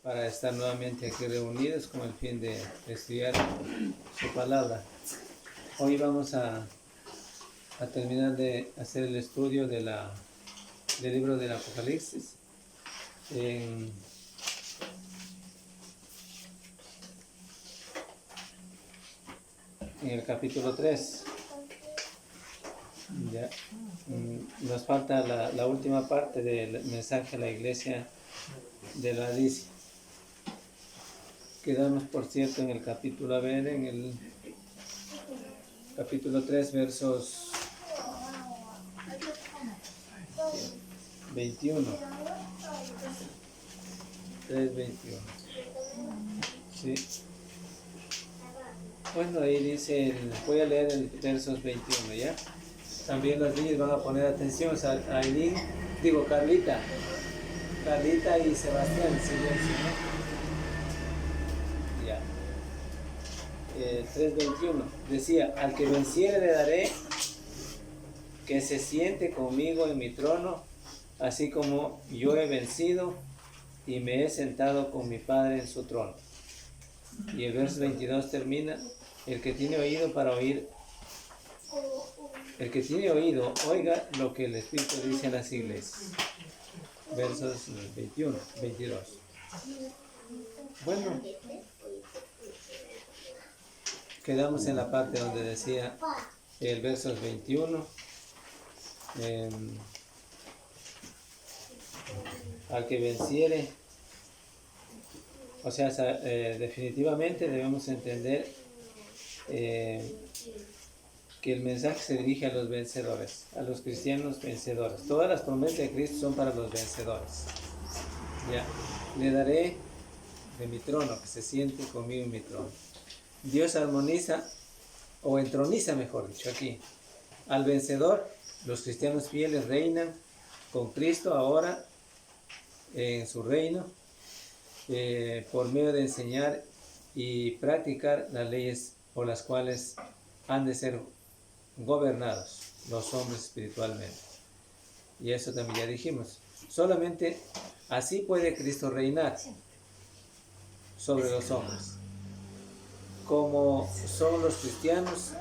para estar nuevamente aquí reunidos con el fin de estudiar su palabra. Hoy vamos a terminar de hacer el estudio del libro del Apocalipsis en el capítulo 3. Ya. Nos falta la última parte del mensaje a la iglesia de la Laodicia. Quedamos, por cierto, en el capítulo, en el capítulo 3, versos 21. 3:21. Sí. Bueno, ahí dice, voy a leer el versos 21, ¿ya? También los niños van a poner atención, o sea, Aileen, Carlita y Sebastián, silencio, ¿no? Ya. 3:21 decía, al que venciere le daré que se siente conmigo en mi trono, así como yo he vencido y me he sentado con mi Padre en su trono. Y el verso 22 termina, el que tiene oído para oír, el que tiene oído, oiga lo que el Espíritu dice a las iglesias. Versos 21, 22. Bueno, quedamos en la parte donde decía el versos 21. Al que venciere, o sea, definitivamente debemos entender que el mensaje se dirige a los vencedores, a los cristianos vencedores. Todas las promesas de Cristo son para los vencedores. Ya, le daré de mi trono, que se siente conmigo en mi trono. Dios armoniza, o entroniza, mejor dicho, aquí, al vencedor. Los cristianos fieles reinan con Cristo ahora en su reino, por medio de enseñar y practicar las leyes por las cuales han de ser gobernados los hombres espiritualmente. Y eso también ya dijimos. Solamente así puede Cristo reinar sobre los hombres. Como son los cristianos,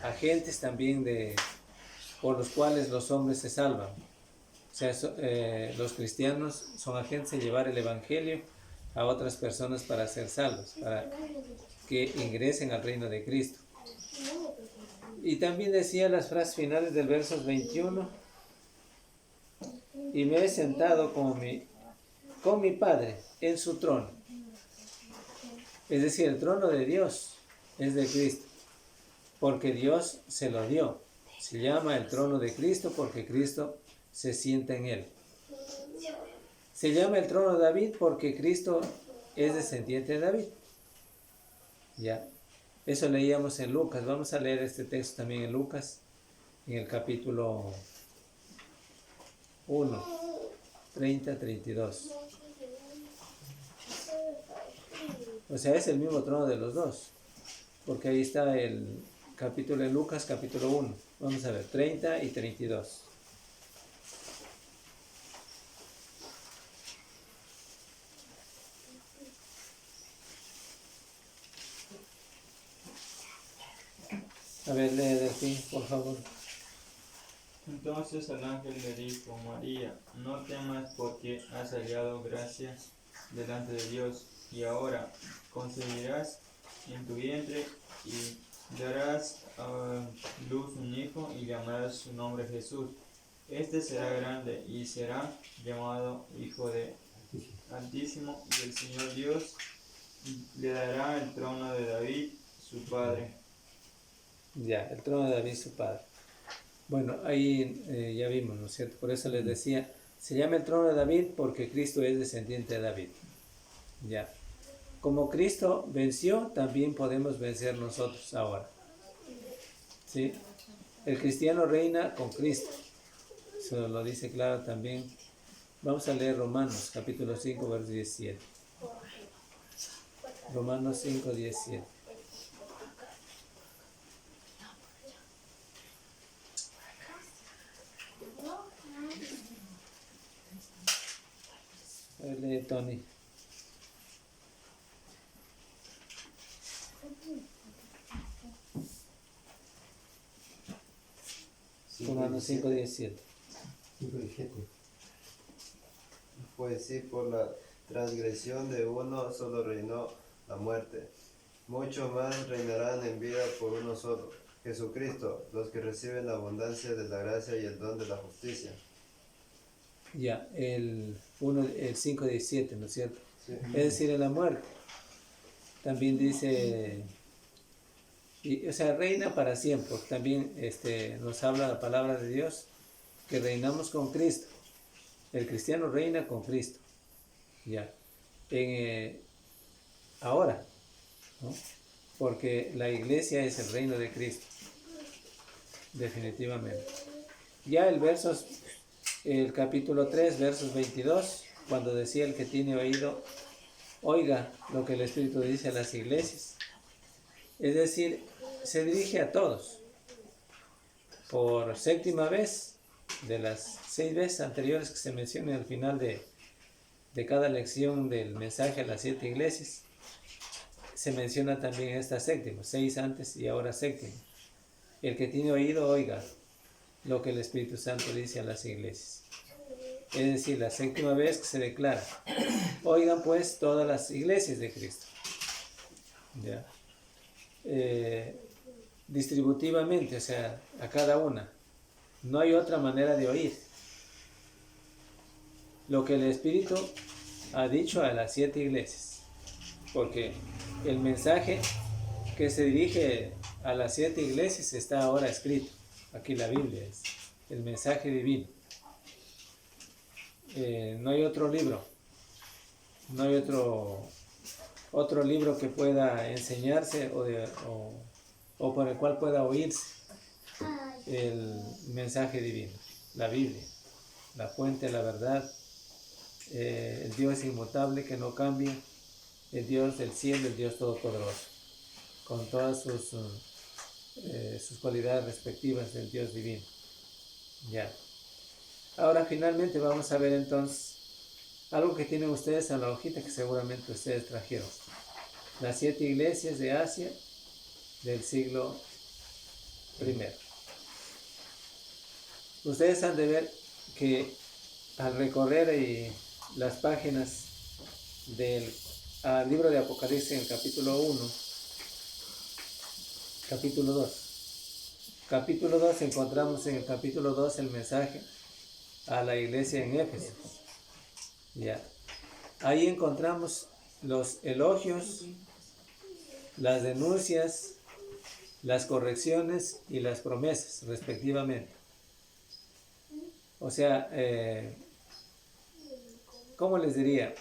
agentes también por los cuales los hombres se salvan. O sea, los cristianos son agentes de llevar el evangelio a otras personas para ser salvos, para que ingresen al reino de Cristo. Y también decía las frases finales del verso 21, y me he sentado con mi Padre en su trono. Es decir, el trono de Dios es de Cristo, porque Dios se lo dio. Se llama el trono de Cristo porque Cristo se sienta en él. Se llama el trono de David porque Cristo es descendiente de David. Ya. Eso leíamos en Lucas. Vamos a leer este texto también en Lucas, en el capítulo 1, 30-32. O sea, es el mismo trono de los dos, porque ahí está el capítulo en Lucas, capítulo 1. Vamos a ver, 30 y 32. A ver, lee de aquí, por favor. Entonces el ángel le dijo, María, no temas porque has hallado gracia delante de Dios, y ahora concebirás en tu vientre y darás a luz un hijo y llamarás su nombre Jesús. Este será grande y será llamado Hijo de Altísimo, y el Señor Dios le dará el trono de David, su padre. Ya, el trono de David, su padre. Bueno, ahí ya vimos, ¿no es cierto? Por eso les decía, se llama el trono de David porque Cristo es descendiente de David. Ya. Como Cristo venció, también podemos vencer nosotros ahora. ¿Sí? El cristiano reina con Cristo. Eso lo dice claro también. Vamos a leer Romanos, capítulo 5, verso 17. Romanos 5, 17. Lee, Tony. Romanos 5:17. 5:17. Pues si por la transgresión de uno solo reinó la muerte, mucho más reinarán en vida por uno solo, Jesucristo, los que reciben la abundancia de la gracia y el don de la justicia. Ya, el 5:17, ¿no es cierto? Sí. Es decir, en la muerte. También dice, o sea, reina para siempre. También nos habla la palabra de Dios que reinamos con Cristo. El cristiano reina con Cristo. Ya. Ahora, ¿no? Porque la iglesia es el reino de Cristo. Definitivamente. Ya el capítulo 3, versos 22, cuando decía el que tiene oído, oiga lo que el Espíritu dice a las iglesias. Es decir, se dirige a todos. Por séptima vez, de las 6 veces anteriores que se mencionan al final de cada lección del mensaje a las 7 iglesias, se menciona también esta séptima, 6 antes y ahora séptima. El que tiene oído, oiga lo que el Espíritu Santo dice a las iglesias. Es decir, la séptima vez que se declara, oigan pues todas las iglesias de Cristo. ¿Ya? Distributivamente, o sea, a cada una. No hay otra manera de oír lo que el Espíritu ha dicho a las 7 iglesias. Porque el mensaje que se dirige a las 7 iglesias está ahora escrito. Aquí la Biblia es el mensaje divino. No hay otro libro. No hay otro libro que pueda enseñarse o por el cual pueda oírse el mensaje divino. La Biblia, la fuente de la verdad, el Dios inmutable que no cambia, el Dios del cielo, el Dios todopoderoso, con todas sus cualidades respectivas del Dios divino. Ya. Ahora finalmente vamos a ver entonces algo que tienen ustedes en la hojita que seguramente ustedes trajeron. Las 7 iglesias de Asia del siglo I. Ustedes han de ver que al recorrer las páginas del libro de Apocalipsis en el capítulo 1, capítulo 2. Capítulo 2 encontramos en el capítulo 2 el mensaje a la iglesia en Éfeso. Ya. Ahí encontramos los elogios, las denuncias, las correcciones y las promesas, respectivamente. O sea, ¿cómo les diría?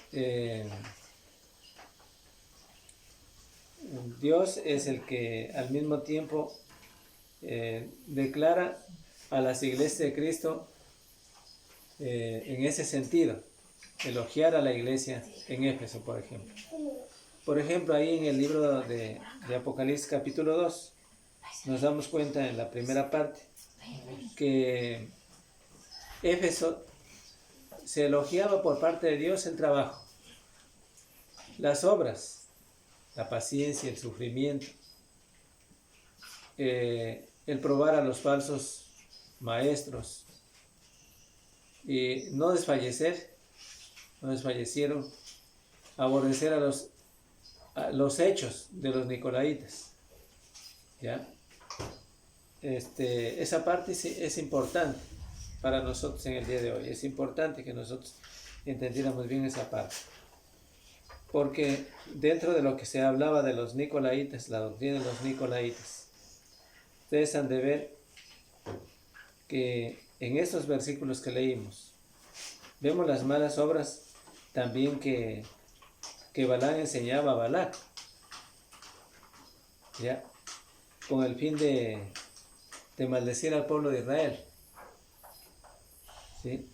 Dios es el que al mismo tiempo declara a las iglesias de Cristo en ese sentido, elogiar a la iglesia en Éfeso, por ejemplo. Por ejemplo, ahí en el libro de Apocalipsis capítulo 2, nos damos cuenta en la primera parte que Éfeso se elogiaba por parte de Dios el trabajo, las obras, la paciencia, el sufrimiento, el probar a los falsos maestros y no desfallecieron, aborrecer a los hechos de los nicolaitas. ¿Ya? Esa parte es importante para nosotros en el día de hoy. Es importante que nosotros entendiéramos bien esa parte. Porque dentro de lo que se hablaba de los nicolaitas, la doctrina de los nicolaitas, ustedes han de ver que en estos versículos que leímos, vemos las malas obras también que Balaam enseñaba a Balac, ¿ya? Con el fin de maldecir al pueblo de Israel, ¿sí?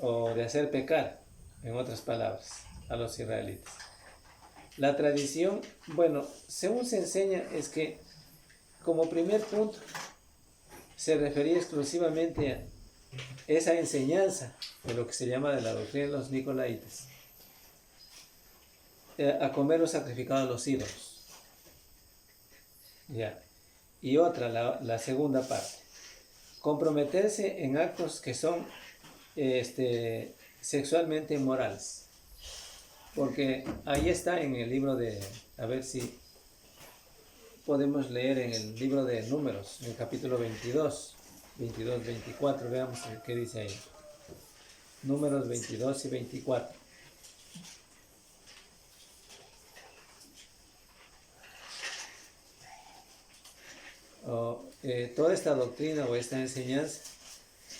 O de hacer pecar, en otras palabras, a los israelitas. La tradición, bueno, según se enseña, es que como primer punto se refería exclusivamente a esa enseñanza de lo que se llama de la doctrina de los nicolaitas, a comer lo sacrificado a los ídolos. Ya. Y otra, la segunda parte, comprometerse en actos que son sexualmente inmorales. Porque ahí está en el libro de, a ver si podemos leer en el libro de Números, en el capítulo 22, 24, veamos qué dice ahí. Números 22 y 24. Toda esta doctrina o esta enseñanza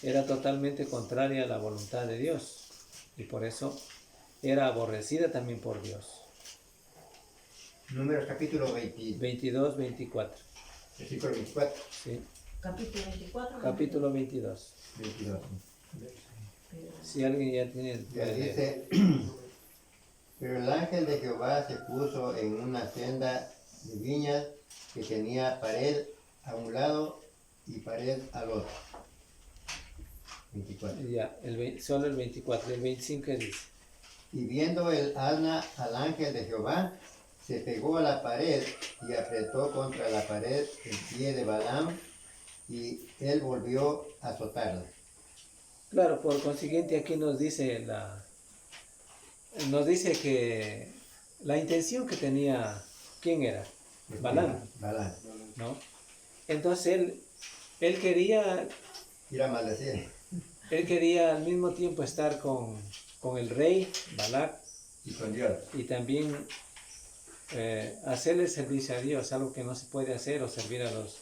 era totalmente contraria a la voluntad de Dios y por eso era aborrecida también por Dios. Números capítulo 22, 24. versículo 24. Sí. Capítulo 24. Capítulo 22. 22. Si alguien ya tiene... Ya dice, pero el ángel de Jehová se puso en una senda de viñas que tenía pared a un lado y pared al otro. 24. Ya, solo el 24, el 25 dice. Y viendo el asna al ángel de Jehová, se pegó a la pared y apretó contra la pared el pie de Balaam, y él volvió a azotarla. Claro, por consiguiente aquí nos dice que la intención que tenía, ¿quién era? Balaam, Balaam. ¿no? Entonces él quería Ir a maldecir. Él quería al mismo tiempo estar con el rey, Balac, Y con Dios. y también hacerle servicio a Dios, algo que no se puede hacer, o servir a dos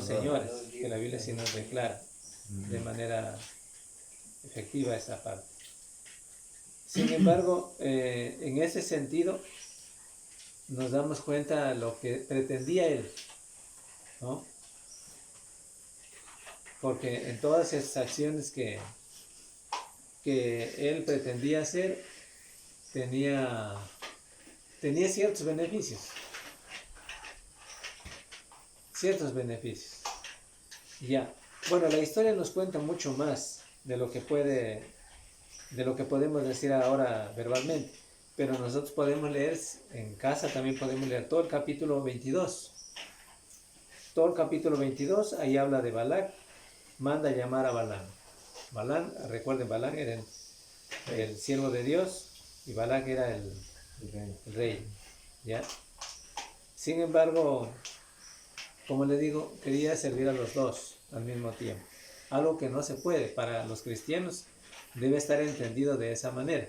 señores, que la Biblia sí nos declara de manera efectiva esa parte. Sin embargo, en ese sentido, nos damos cuenta de lo que pretendía él, ¿no? Porque en todas esas acciones que él pretendía hacer, tenía ciertos beneficios. Ya. Bueno, la historia nos cuenta mucho más de lo que podemos decir ahora verbalmente. Pero nosotros podemos leer, en casa también podemos leer todo el capítulo 22. Todo el capítulo 22, ahí habla de Balac, manda a llamar a Balaam. Balaam, recuerden, Balaam era el siervo de Dios y Balac era el rey. ¿Ya? Sin embargo, como le digo, quería servir a los dos al mismo tiempo. Algo que no se puede. Para los cristianos debe estar entendido de esa manera.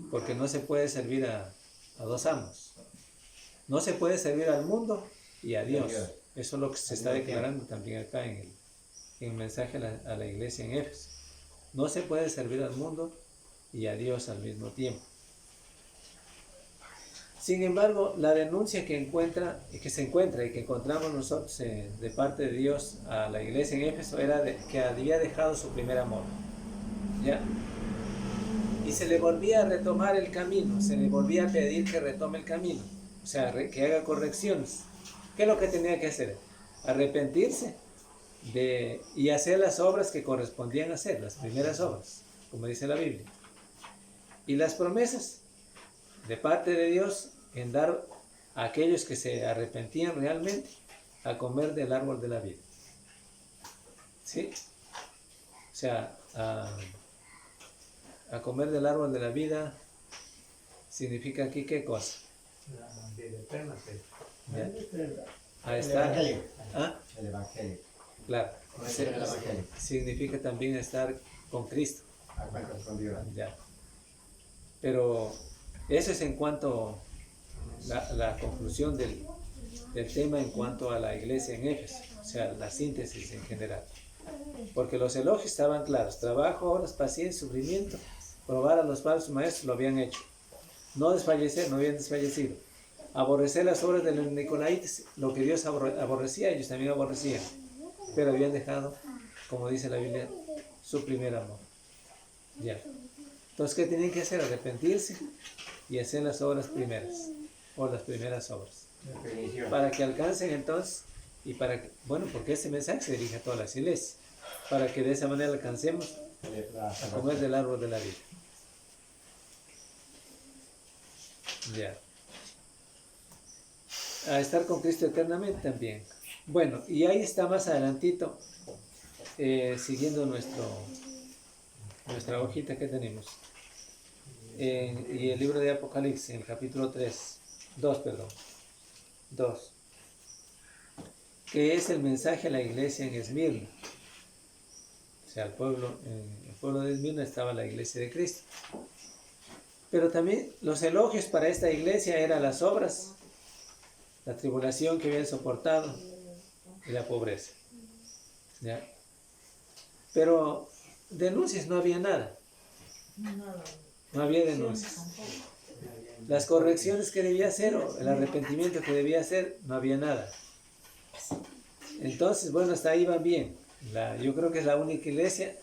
Porque no se puede servir a dos amos. No se puede servir al mundo y a Dios. Eso es lo que se está declarando también acá en el mensaje a la iglesia en Éfeso. No se puede servir al mundo y a Dios al mismo tiempo. Sin embargo, la denuncia que se encuentra y que encontramos nosotros de parte de Dios a la iglesia en Éfeso era que había dejado su primer amor. ¿Ya? Y se le volvía a retomar el camino, se le volvía a pedir que retome el camino, o sea, que haga correcciones. ¿Qué es lo que tenía que hacer? Arrepentirse y hacer las obras que correspondían hacer, las primeras obras, como dice la Biblia. Y las promesas de parte de Dios en dar a aquellos que se arrepentían realmente a comer del árbol de la vida. ¿Sí? O sea, a comer del árbol de la vida significa aquí ¿qué cosa? ¿Ya? A estar. ¿Ah? El Evangelio. Claro. Conocer el Evangelio. Significa también estar con Cristo. A cuentas con Dios. Ya. Pero eso es en cuanto la conclusión del tema en cuanto a la iglesia en Éfeso, o sea, la síntesis en general. Porque los elogios estaban claros: trabajo, horas, paciencia, sufrimiento, probar a los falsos maestros, lo habían hecho. No desfallecer, no habían desfallecido. Aborrecer las obras de los nicolaitas, lo que Dios aborrecía, ellos también aborrecían. Pero habían dejado, como dice la Biblia, su primer amor. Ya. Entonces, ¿qué tienen que hacer? Arrepentirse y hacer las obras primeras, o las primeras obras. Para que alcancen entonces, y para que, bueno, porque ese mensaje se dirige a todas las iglesias, para que de esa manera alcancemos a comer del árbol de la vida. Ya. A estar con Cristo eternamente también. Bueno, y ahí está más adelantito siguiendo nuestra hojita que tenemos. Y el libro de Apocalipsis, en el capítulo 2, que es el mensaje a la iglesia en Esmirna. O sea, en el pueblo de Esmirna estaba la iglesia de Cristo. Pero también los elogios para esta iglesia eran las obras, la tribulación que habían soportado y la pobreza. ¿Ya? Pero denuncias no había nada. No había denuncias. Las correcciones que debía hacer o el arrepentimiento que debía hacer, no había nada. Entonces, bueno, hasta ahí va bien. Yo creo que es la única iglesia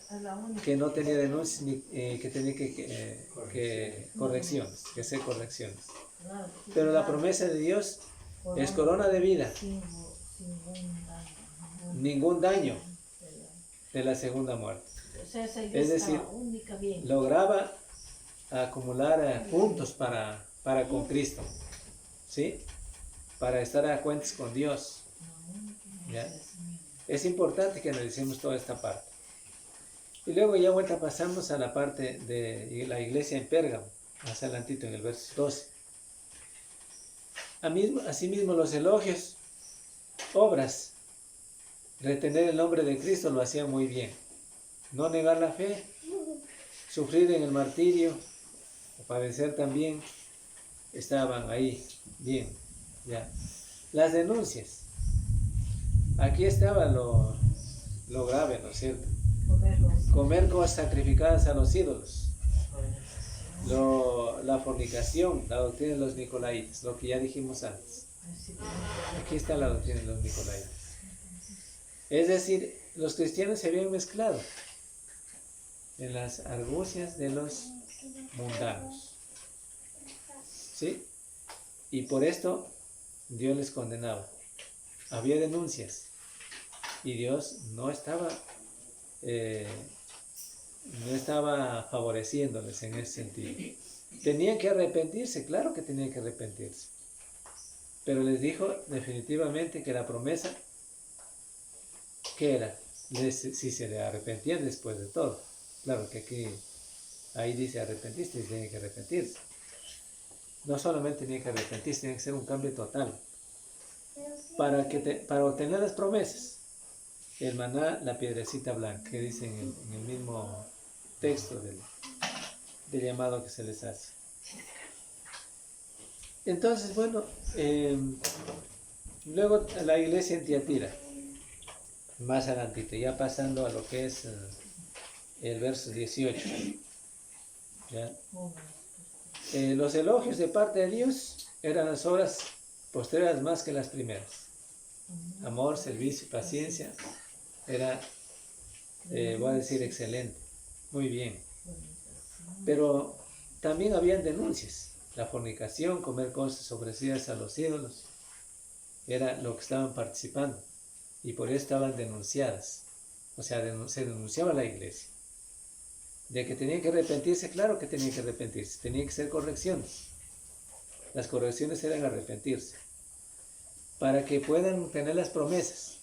que no tenía denuncias ni que tenía que correcciones, que hacer correcciones. Pero la promesa de Dios es corona de vida, ningún daño de la segunda muerte. Es decir, lograba acumular puntos para con Cristo, ¿sí? Para estar a cuentas con Dios. ¿Ya? Es importante que analicemos toda esta parte. Y luego ya vuelta pasamos a la parte de la iglesia en Pérgamo, más adelantito en el verso 12. Asimismo los elogios, obras, retener el nombre de Cristo lo hacían muy bien. No negar la fe, sufrir en el martirio, padecer también, estaban ahí bien. Ya. Las denuncias. Aquí estaba lo grave, ¿no es cierto? Comer cosas sacrificadas a los ídolos. La fornicación, la doctrina de los nicolaitas, lo que ya dijimos antes. Aquí está la doctrina de los nicolaitas. Es decir, los cristianos se habían mezclado en las argucias de los mundanos. ¿Sí? Y por esto Dios les condenaba. Había denuncias y Dios no estaba favoreciéndoles en ese sentido. Tenían que arrepentirse, claro que tenían que arrepentirse, pero les dijo definitivamente que la promesa, ¿qué era? Si se le arrepentían después de todo. Claro que ahí dice arrepentirse, tienen que arrepentirse. No solamente tienen que arrepentirse, tiene que ser un cambio total. Para obtener las promesas, el maná, la piedrecita blanca, que dice en el mismo texto del llamado que se les hace. Entonces, bueno, luego la iglesia en Tiatira, más adelantito, ya pasando a lo que es el verso 18. ¿Ya? Los elogios de parte de Dios eran las obras postreras más que las primeras. Amor, servicio, paciencia, era, voy a decir, excelente, muy bien. Pero también habían denuncias. La fornicación, comer cosas ofrecidas a los ídolos, era lo que estaban participando. Y por eso estaban denunciadas. O sea, se denunciaba a la iglesia. De que tenían que arrepentirse, claro que tenían que arrepentirse. Tenían que ser correcciones. Las correcciones eran arrepentirse. Para que puedan tener las promesas.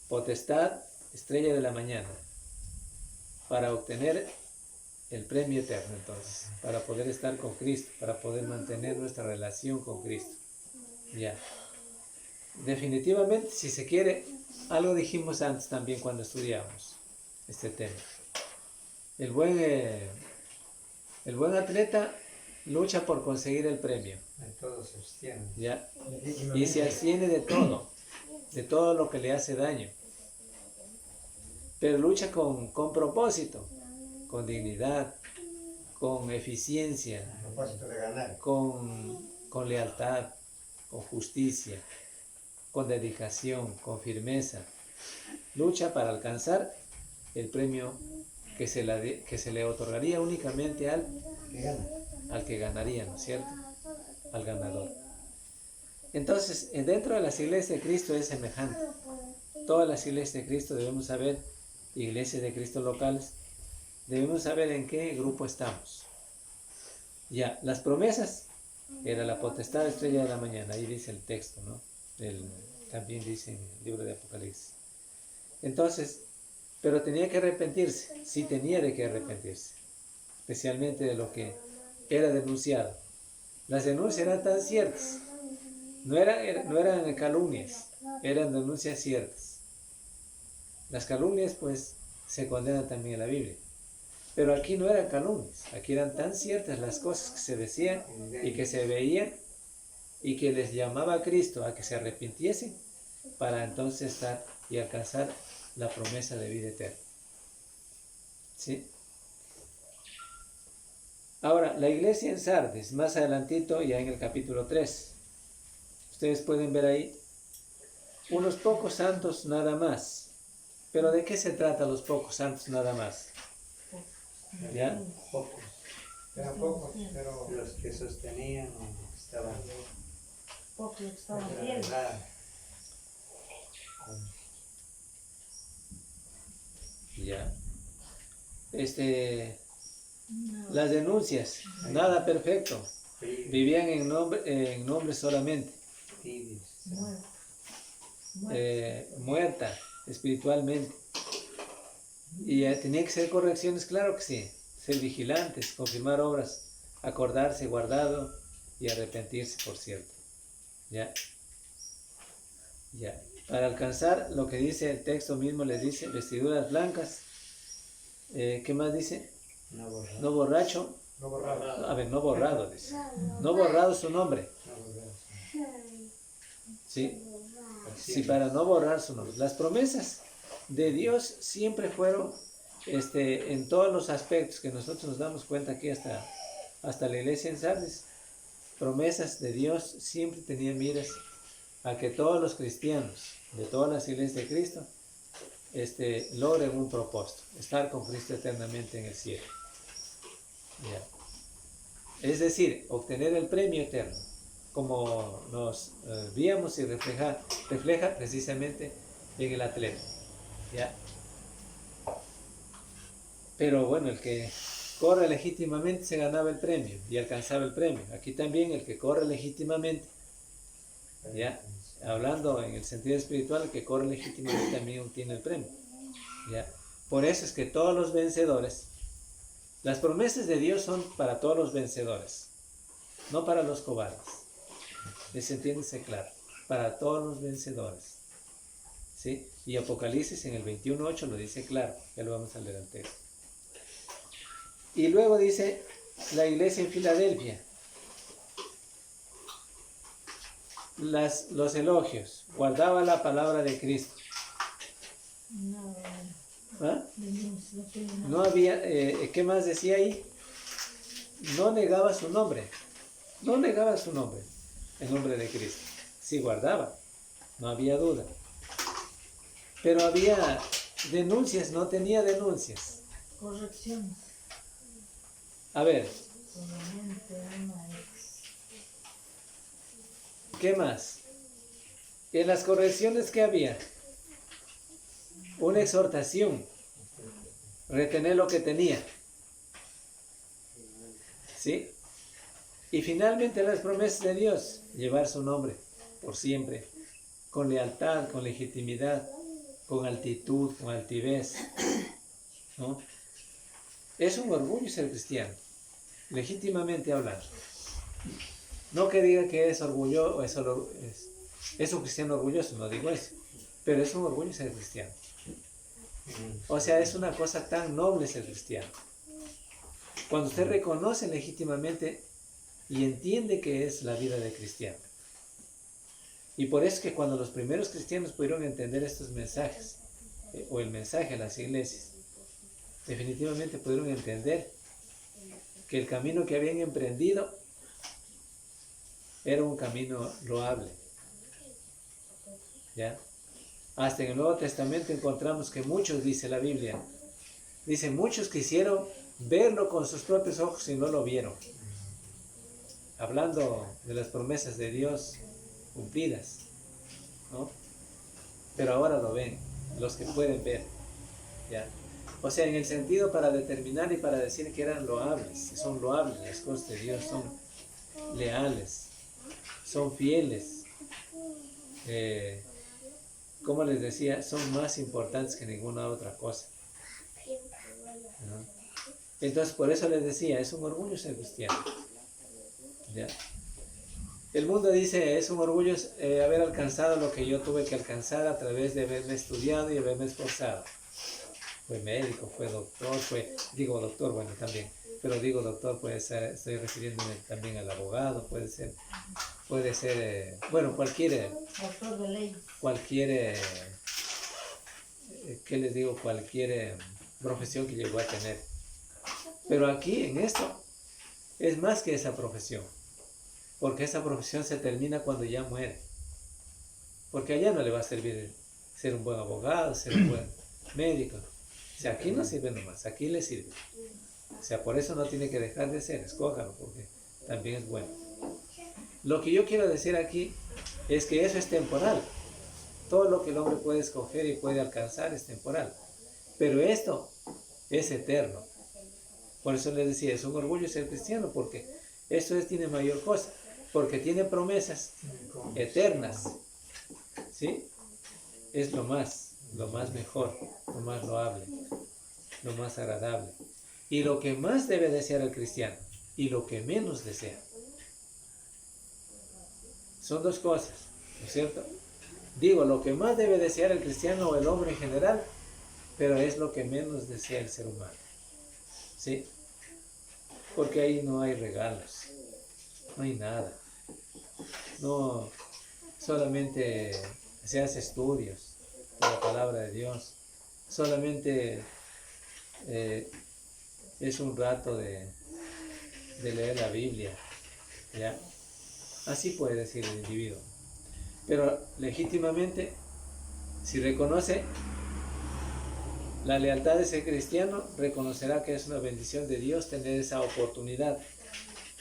Potestad, estrella de la mañana. Para obtener el premio eterno, entonces. Para poder estar con Cristo. Para poder mantener nuestra relación con Cristo. Ya. Definitivamente, si se quiere, algo dijimos antes también cuando estudiamos este tema. El buen atleta lucha por conseguir el premio. En todo se abstiene. ¿Ya? Y se abstiene de todo lo que le hace daño. Pero lucha con propósito, con dignidad, con eficiencia, Propósito de ganar. con lealtad, con justicia, con dedicación, con firmeza. Lucha para alcanzar el premio que se le otorgaría únicamente al que ganaría, ¿no es cierto? Al ganador. Entonces, dentro de las iglesias de Cristo es semejante. Todas las iglesias de Cristo debemos saber, iglesias de Cristo locales, debemos saber en qué grupo estamos. Ya, las promesas era la potestad estrella de la mañana, ahí dice el texto, ¿no? También dice en el libro de Apocalipsis. Entonces, pero tenía que arrepentirse, sí tenía de que arrepentirse, especialmente de lo que era denunciado. Las denuncias eran tan ciertas, no eran calumnias, eran denuncias ciertas. Las calumnias pues se condenan también en la Biblia, pero aquí no eran calumnias, aquí eran tan ciertas las cosas que se decían y que se veían y que les llamaba a Cristo a que se arrepintiesen para entonces estar y alcanzar la promesa de vida eterna. ¿Sí? Ahora, la iglesia en Sardis, más adelantito, ya en el capítulo 3, ustedes pueden ver ahí unos pocos santos nada más. Pero ¿de qué se trata los pocos santos nada más? ¿Ya? Pocos. Eran pocos, pero los que sostenían o estaban Pocos estaban de la bien. verdad. Ya. Las denuncias, nada perfecto. Vivían en nombre solamente. Tibios. Muerta espiritualmente. Y tenía que ser correcciones, claro que sí. Ser vigilantes, confirmar obras, acordarse, guardado y arrepentirse, por cierto. Ya. Ya. Para alcanzar lo que dice el texto mismo, les dice vestiduras blancas. ¿Qué más dice? No borrado. No borracho. No borrado. A ver, no borrado, dice. No borrado su nombre. No borrado. ¿Sí? Sí, para no borrar su nombre. Las promesas de Dios siempre fueron, en todos los aspectos que nosotros nos damos cuenta aquí hasta la iglesia en Sardis, promesas de Dios siempre tenían miras a que todos los cristianos de todas las iglesias de Cristo logren un propósito, estar con Cristo eternamente en el cielo. Ya. Es decir, obtener el premio eterno, como nos víamos y refleja precisamente en el atleta. ¿Ya? Pero bueno, el que corre legítimamente se ganaba el premio y alcanzaba el premio. Aquí también el que corre legítimamente, ¿ya? Hablando en el sentido espiritual, el que corre legítimamente también obtiene el premio. ¿Ya? Por eso es que todos los vencedores, las promesas de Dios son para todos los vencedores, no para los cobardes. ¿Les entiéndese claro? Para todos los vencedores. ¿Sí? Y Apocalipsis en el 21.8 lo dice claro, ya lo vamos a leer al texto. Y luego dice la iglesia en Filadelfia. Los elogios, guardaba la palabra de Cristo. ¿Ah? No había, ¿qué más decía ahí? No negaba su nombre, no negaba su nombre, el nombre de Cristo. Sí guardaba, no había duda. Pero había denuncias, no tenía denuncias. Correcciones. A ver, Solamente una es. ¿qué más? En las correcciones que había, una exhortación, retener lo que tenía. ¿Sí? Y finalmente las promesas de Dios, llevar su nombre por siempre, con lealtad, con legitimidad, con altitud, con altivez, ¿no? Es un orgullo ser cristiano, legítimamente hablando. No que diga que es orgullo, es un cristiano orgulloso, no digo eso, pero es un orgullo ser cristiano. O sea, es una cosa tan noble ser cristiano. Cuando usted reconoce legítimamente y entiende que es la vida de cristiano. Y por eso es que cuando los primeros cristianos pudieron entender estos mensajes, o el mensaje a las iglesias, definitivamente pudieron entender que el camino que habían emprendido era un camino loable. ¿Ya? Hasta en el Nuevo Testamento encontramos que muchos, dice la Biblia, dice, muchos quisieron verlo con sus propios ojos y no lo vieron. Hablando de las promesas de Dios cumplidas, ¿no? Pero ahora lo ven, los que pueden ver, ¿ya? O sea, en el sentido para determinar y para decir que eran loables, son loables las cosas de Dios, son leales, son fieles, como les decía, son más importantes que ninguna otra cosa, ¿no? Entonces, por eso les decía, es un orgullo ser cristiano, ¿ya? El mundo dice, es un orgullo haber alcanzado lo que yo tuve que alcanzar a través de haberme estudiado y haberme esforzado. Fue médico, fue doctor, digo doctor, bueno, también, pero digo doctor, puede ser, estoy refiriéndome también al abogado, puede ser, bueno, cualquier, Doctor de ley. ¿qué les digo? Cualquier profesión que llegó a tener. Pero aquí, en esto, es más que esa profesión, porque esa profesión se termina cuando ya muere, porque allá no le va a servir ser un buen abogado, ser un buen médico. O sea, aquí no sirve nomás, aquí le sirve. O sea, por eso no tiene que dejar de ser, escójalo, porque también es bueno. Lo que yo quiero decir aquí es que eso es temporal. Todo lo que el hombre puede escoger y puede alcanzar es temporal. Pero esto es eterno. Por eso les decía, es un orgullo ser cristiano, porque esto tiene mayor cosa, porque tiene promesas eternas. ¿Sí? Es lo más mejor, lo más loable, lo más agradable. Y lo que más debe desear el cristiano, y lo que menos desea. Son dos cosas, ¿no es cierto? Digo, lo que más debe desear el cristiano o el hombre en general, pero es lo que menos desea el ser humano. ¿Sí? Porque ahí no hay regalos, no hay nada. No, solamente se hace estudios de la palabra de Dios. Solamente es un rato de leer la Biblia, ¿ya? Así puede decir el individuo. Pero legítimamente, si reconoce la lealtad de ser cristiano, reconocerá que es una bendición de Dios tener esa oportunidad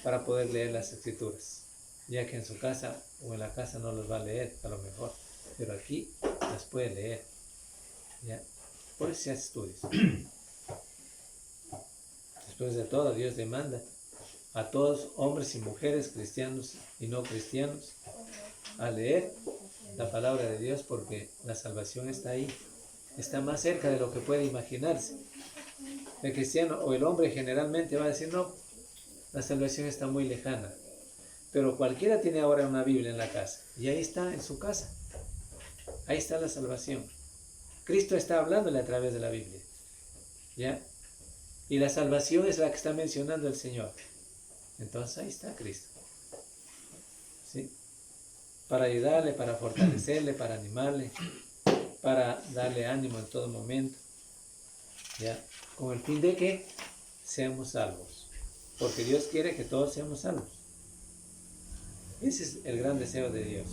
para poder leer las Escrituras, ya que en su casa o en la casa no los va a leer, a lo mejor, pero aquí las puede leer, ¿ya? Por eso se hace estudios. Después de todo, Dios demanda a todos, hombres y mujeres, cristianos y no cristianos, a leer la palabra de Dios, porque la salvación está ahí, está más cerca de lo que puede imaginarse. El cristiano o el hombre generalmente va a decir, no, la salvación está muy lejana, pero cualquiera tiene ahora una Biblia en la casa, y ahí está, en su casa, ahí está la salvación. Cristo está hablándole a través de la Biblia, ¿ya? Y la salvación es la que está mencionando el Señor. Entonces ahí está Cristo, ¿sí? Para ayudarle, para fortalecerle, para animarle, para darle ánimo en todo momento, ¿ya? Con el fin de que seamos salvos, porque Dios quiere que todos seamos salvos. Ese es el gran deseo de Dios.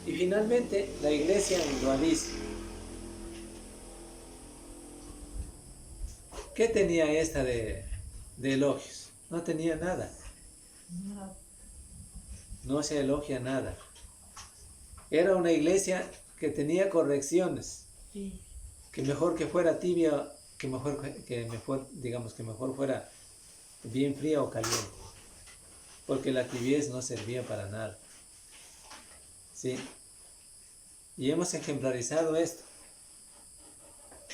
Y finalmente la iglesia lo dice. ¿Qué tenía esta de elogios? No tenía nada. No se elogia nada. Era una iglesia que tenía correcciones. Sí. Que mejor que fuera tibia, que mejor fuera bien fría o caliente. Porque la tibieza no servía para nada. ¿Sí? Y hemos ejemplarizado esto.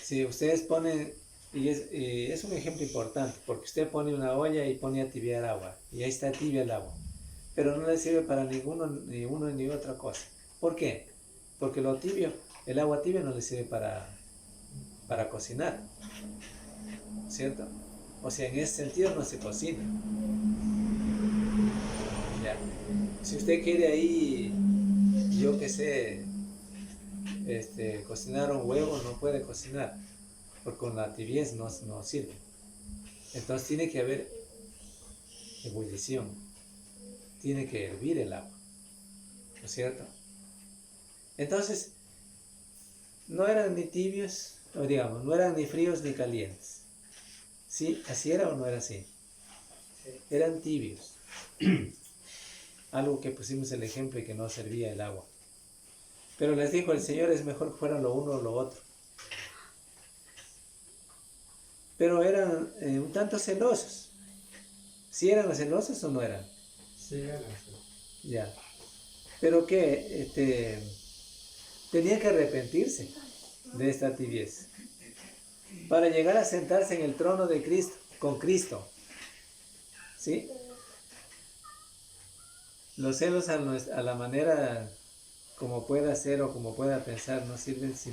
Si ustedes ponen, y es un ejemplo importante, porque usted pone una olla y pone a tibiar agua, y ahí está tibia el agua, pero no le sirve para ni uno ni otra cosa. ¿Por qué? Porque lo tibio, el agua tibia no le sirve para cocinar, ¿cierto? O sea, en ese sentido no se cocina. Ya. Si usted quiere ahí, yo qué sé, cocinar un huevo, no puede cocinar, porque con la tibieza no sirve. Entonces tiene que haber ebullición, tiene que hervir el agua, ¿no es cierto? Entonces, no eran ni tibios, o digamos, no eran ni fríos ni calientes. ¿Sí? ¿Así era o no era así? Eran tibios. Algo que pusimos el ejemplo y que no servía el agua. Pero les dijo el Señor, es mejor que fueran lo uno o lo otro. Pero eran un tanto celosos. ¿Sí eran celosos o no eran? Sí, era así. Ya. Pero que tenía que arrepentirse de esta tibieza para llegar a sentarse en el trono de Cristo, con Cristo. ¿Sí? Los celos a la manera como pueda ser o como pueda pensar no sirven si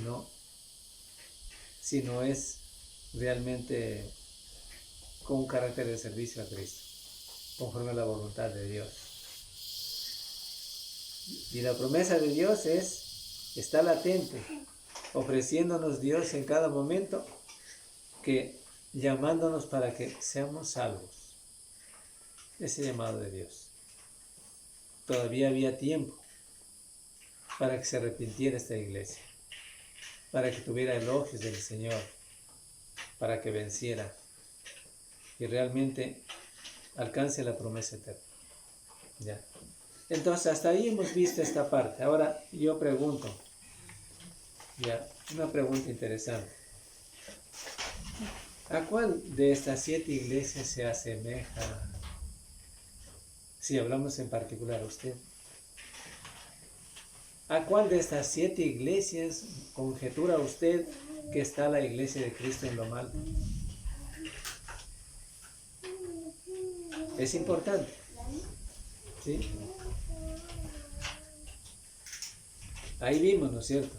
no es realmente con un carácter de servicio a Cristo, conforme a la voluntad de Dios. Y la promesa de Dios está latente, ofreciéndonos Dios en cada momento, que llamándonos para que seamos salvos. Ese llamado de Dios. Todavía había tiempo para que se arrepintiera esta iglesia, para que tuviera elogios del Señor, para que venciera y realmente alcance la promesa eterna. ¿Ya? Entonces, hasta ahí hemos visto esta parte. Ahora yo pregunto, ya, una pregunta interesante. ¿A cuál de estas 7 iglesias se asemeja? Si hablamos en particular a usted. ¿A cuál de estas 7 iglesias conjetura usted que está la iglesia de Cristo en lo malo? Es importante. ¿Sí? Ahí vimos, ¿no es cierto?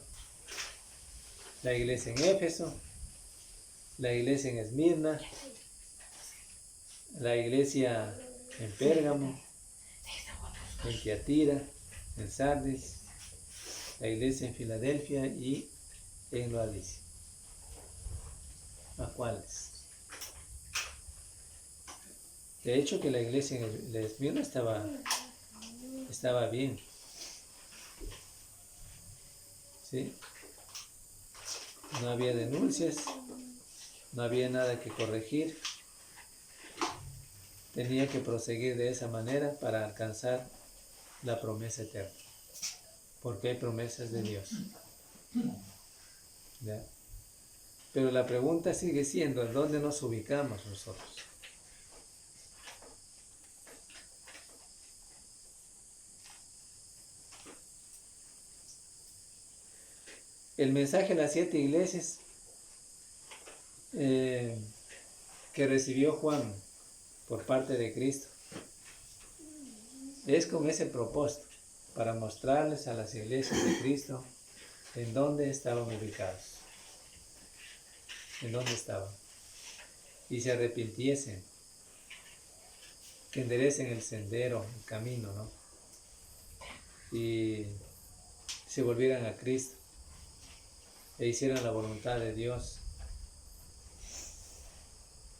La iglesia en Éfeso, la iglesia en Esmirna, la iglesia en Pérgamo, en Tiatira, en Sardis, la iglesia en Filadelfia y en Laodicea. ¿A cuáles? De hecho que la iglesia en Esmirna estaba bien. ¿Sí? No había denuncias, no había nada que corregir. Tenía que proseguir de esa manera para alcanzar la promesa eterna. Porque hay promesas de Dios. ¿Ya? Pero la pregunta sigue siendo, ¿en dónde nos ubicamos nosotros? El mensaje de las 7 iglesias que recibió Juan por parte de Cristo es con ese propósito, para mostrarles a las iglesias de Cristo en dónde estaban ubicados, en dónde estaban, y se arrepintiesen, que enderecen el sendero, el camino, ¿no? Y se volvieran a Cristo e hicieran la voluntad de Dios,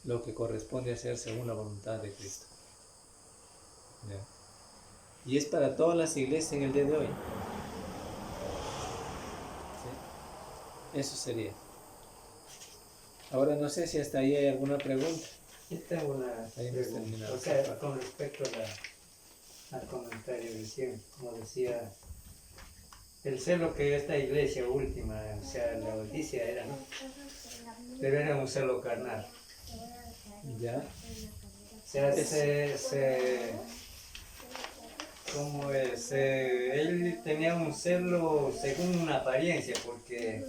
lo que corresponde hacer según la voluntad de Cristo. ¿Ya? Y es para todas las iglesias en el día de hoy. ¿Sí? Eso sería. Ahora no sé si hasta ahí hay alguna pregunta. Yo tengo una Ahí hemos pregunta. terminado. O sea, con respecto al comentario recién, como decía, el celo que esta iglesia última, o sea, la Laodicea era, ¿no? Pero era un celo carnal. ¿Ya? O sea, ¿cómo es? Él tenía un celo según una apariencia, porque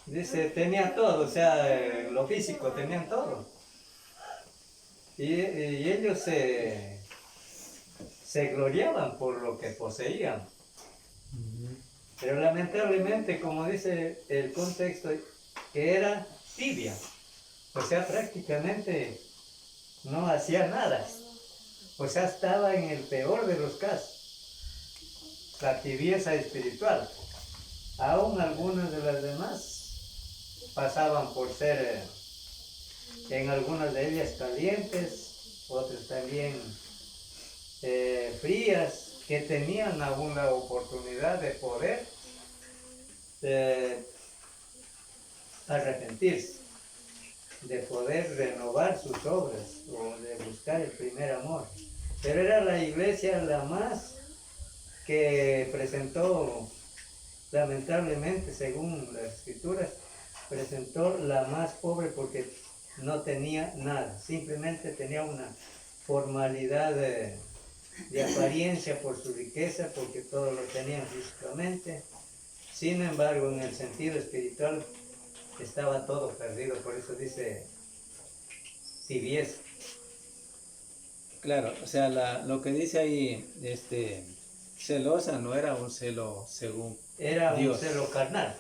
dice, tenía todo, o sea, lo físico tenían todo. Y ellos se gloriaban por lo que poseían. Pero lamentablemente, como dice el contexto, que era tibia. O sea, prácticamente no hacía nada. O sea, estaba en el peor de los casos. La tibieza espiritual. Aún algunas de las demás pasaban por ser, en algunas de ellas calientes, otras también frías, que tenían aún la oportunidad de poder arrepentirse, de poder renovar sus obras o de buscar el primer amor. Pero era la iglesia la más que presentó, lamentablemente, según las escrituras, presentó la más pobre porque no tenía nada, simplemente tenía una formalidad de apariencia por su riqueza, porque todo lo tenían físicamente, Sin embargo, en el sentido espiritual estaba todo perdido, por eso dice tibieza. Claro, o sea, lo que dice ahí, celosa no era un celo según Era Dios. un celo carnal.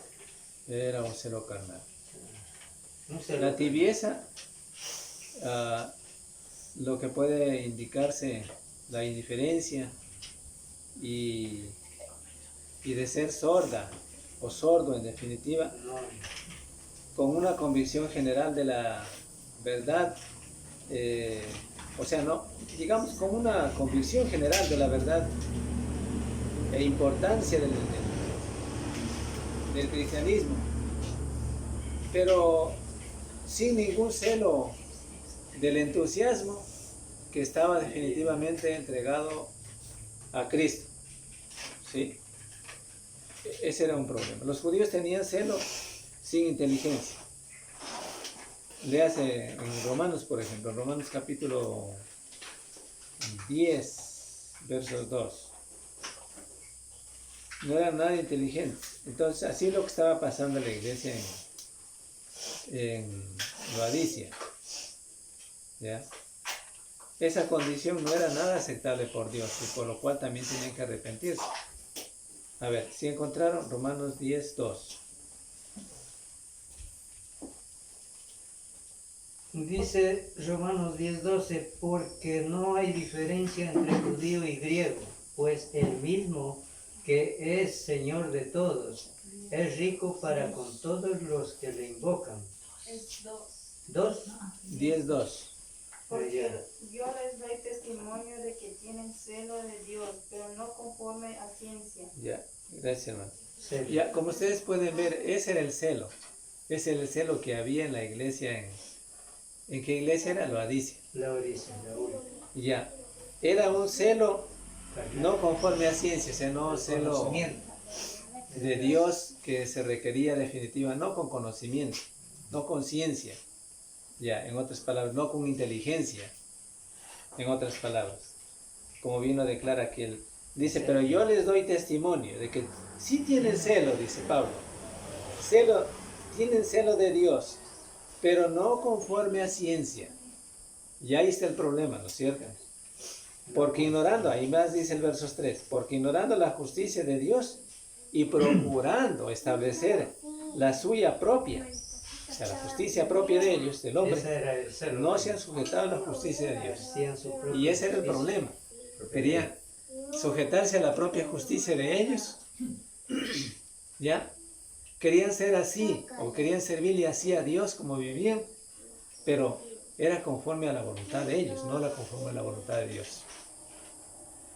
Era un celo carnal. Un celo La tibieza, lo que puede indicarse, la indiferencia y de ser sorda o sordo en definitiva, no, con una convicción general de la verdad, o sea, no, digamos con una convicción general de la verdad e importancia del cristianismo, pero sin ningún celo del entusiasmo que estaba definitivamente entregado a Cristo. ¿Sí? Ese era un problema. Los judíos tenían celo sin inteligencia. Léase en Romanos, por ejemplo, Romanos capítulo 10, versos 2. No eran nada inteligentes. Entonces, así es lo que estaba pasando en la iglesia en Laodicea. ¿Ya? Esa condición no era nada aceptable por Dios, y por lo cual también tenían que arrepentirse. A ver, si encontraron Romanos 10, 2. Dice Romanos 10:12, porque no hay diferencia entre judío y griego, pues el mismo que es Señor de todos, es rico para con todos los que le invocan. Es 2. ¿2? 10, 2. Porque yo les doy testimonio de que tienen celo de Dios, pero no conforme a ciencia. Ya, gracias, hermano. Celo. Ya, como ustedes pueden ver, ese era el celo. Ese era el celo que había en la iglesia. ¿En qué iglesia era? Laodicea. Laodicea, la única. Ya, era un celo Carnal. no conforme a ciencia, o sea, no celo Conocimiento. de Dios que se requería definitiva, no con conocimiento, no con ciencia. Ya, en otras palabras, no con inteligencia, en otras palabras. Como bien lo declara aquí, él dice, pero yo les doy testimonio de que sí tienen celo, dice Pablo. Celo, tienen celo de Dios, pero no conforme a ciencia. Y ahí está el problema, ¿no es cierto? Porque ignorando, ahí más dice el verso 3, porque ignorando la justicia de Dios y procurando establecer la suya propia, o sea, la justicia propia de ellos, del hombre, Ese era el celo. no se han sujetado a la justicia de Dios. Hacían su propia Y ese era el justicia. problema. Querían sujetarse a la propia justicia de ellos. ¿Ya? Querían ser así, o querían servirle así a Dios como vivían, pero era conforme a la voluntad de ellos, no la conforme a la voluntad de Dios.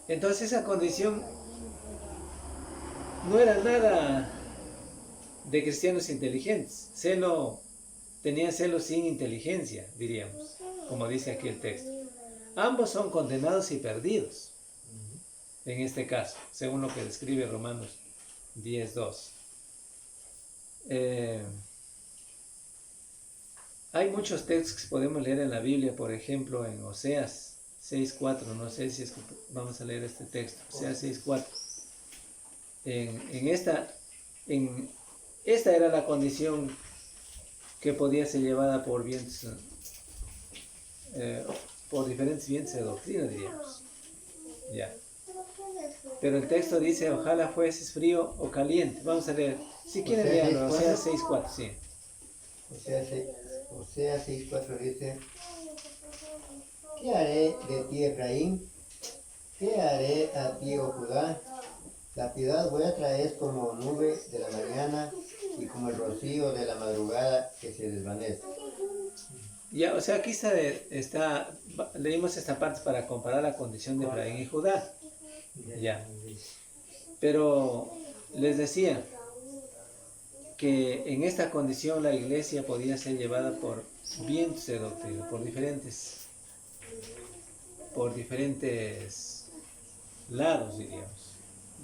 Entonces esa condición no era nada de cristianos inteligentes. Tenían celo sin inteligencia, diríamos, como dice aquí el texto. Ambos son condenados y perdidos, en este caso, según lo que describe Romanos 10:2. Hay muchos textos que podemos leer en la Biblia, por ejemplo, en Oseas 6:4, no sé si es que vamos a leer este texto, Oseas 6:4. Esta era la condición que podía ser llevada por vientos, por diferentes vientos de doctrina, diríamos. Ya. Pero el texto dice, ojalá fueses frío o caliente. Vamos a leer. Si quieren leerlo, Oseas 6:4, sí. Oseas 6:4 dice, ¿qué haré de ti, Efraín? ¿Qué haré a ti, oh Judá? La piedad vuestra es como nube de la mañana y como el rocío de la madrugada que se desvanece. Ya, o sea, aquí leímos esta parte para comparar la condición de Efraín y Judá. Ya. Pero les decía que en esta condición la iglesia podía ser llevada por vientos de doctrina, por diferentes lados, diríamos.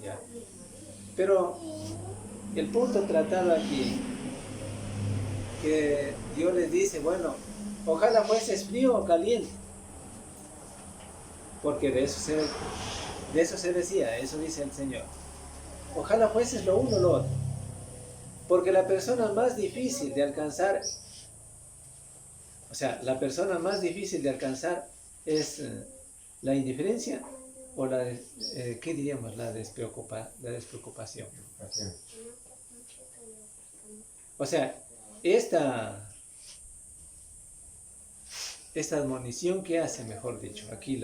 Ya. Pero el punto tratado aquí, que Dios les dice, bueno, ojalá fueses frío o caliente, porque de eso se decía, eso dice el Señor. Ojalá fueses lo uno o lo otro. Porque la persona más difícil de alcanzar, o sea, la persona más difícil de alcanzar es la indiferencia o ¿qué diríamos? La despreocupación. O sea, esta admonición que hace, mejor dicho, aquí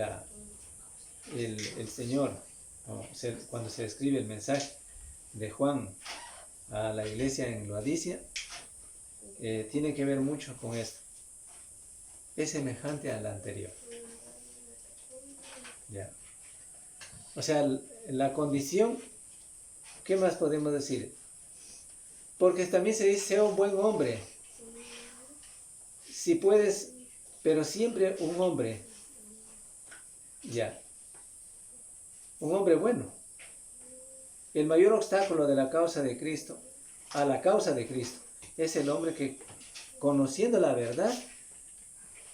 el Señor, ¿no? Cuando se escribe el mensaje de Juan a la iglesia en Laodicea, tiene que ver mucho con esto. Es semejante a la anterior. ¿Ya? O sea, la condición, ¿qué más podemos decir? Porque también se dice, sea un buen hombre. Si puedes, pero siempre un hombre. Ya. Un hombre bueno. El mayor obstáculo de la causa de Cristo, a la causa de Cristo, es el hombre que, conociendo la verdad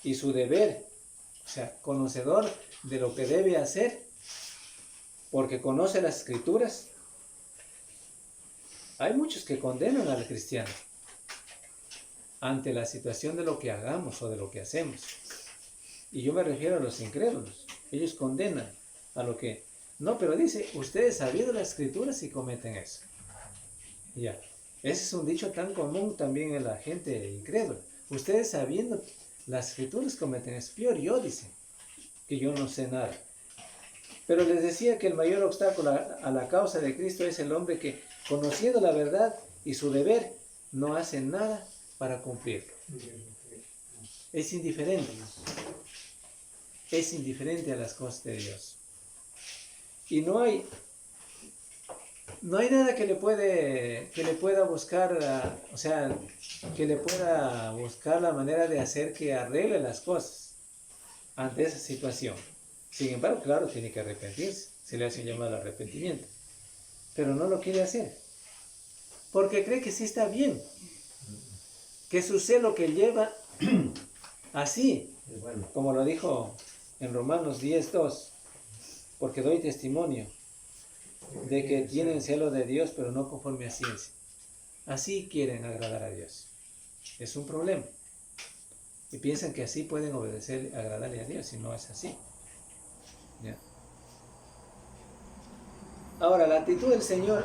y su deber, o sea, conocedor de lo que debe hacer, porque conoce las Escrituras. Hay muchos que condenan al cristiano ante la situación de lo que hagamos o de lo que hacemos. Y yo me refiero a los incrédulos. Ellos condenan a lo que... No, pero dice, ustedes sabiendo las Escrituras y cometen eso. Ya. Ese es un dicho tan común también en la gente incrédula. Ustedes sabiendo las Escrituras cometen eso. Peor yo, dice, que yo no sé nada. Pero les decía que el mayor obstáculo a la causa de Cristo es el hombre que, conociendo la verdad y su deber, no hace nada para cumplirlo. Es indiferente. Es indiferente a las cosas de Dios. Y no hay nada que le pueda buscar, o sea, que le pueda buscar la manera de hacer que arregle las cosas ante esa situación. Sin embargo, claro, tiene que arrepentirse. Se le hace un llamado al arrepentimiento. Pero no lo quiere hacer. Porque cree que sí está bien. Que su celo que lleva así, como lo dijo en Romanos 10:2, porque doy testimonio de que tienen celo de Dios, pero no conforme a ciencia. Así quieren agradar a Dios. Es un problema. Y piensan que así pueden obedecer, agradarle a Dios, y no es así. ¿Ya? Ahora, la actitud del Señor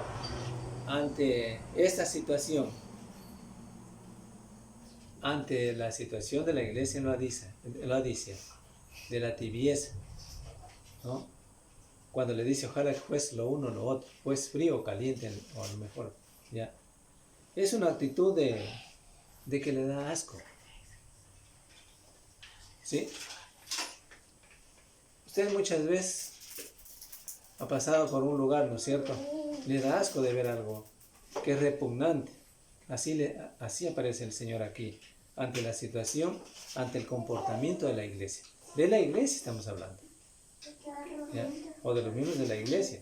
ante esta situación, ante la situación de la iglesia en Laodicea, de la tibieza, ¿no? Cuando le dice, ojalá pues lo uno o lo otro, pues frío o caliente, o a lo mejor, ¿ya? Es una actitud de que le da asco. ¿Sí? Usted muchas veces ha pasado por un lugar, ¿no es cierto? Le da asco de ver algo que es repugnante. Así aparece el Señor aquí, ante la situación, ante el comportamiento de la iglesia. De la iglesia estamos hablando, ¿ya? O de los miembros de la iglesia.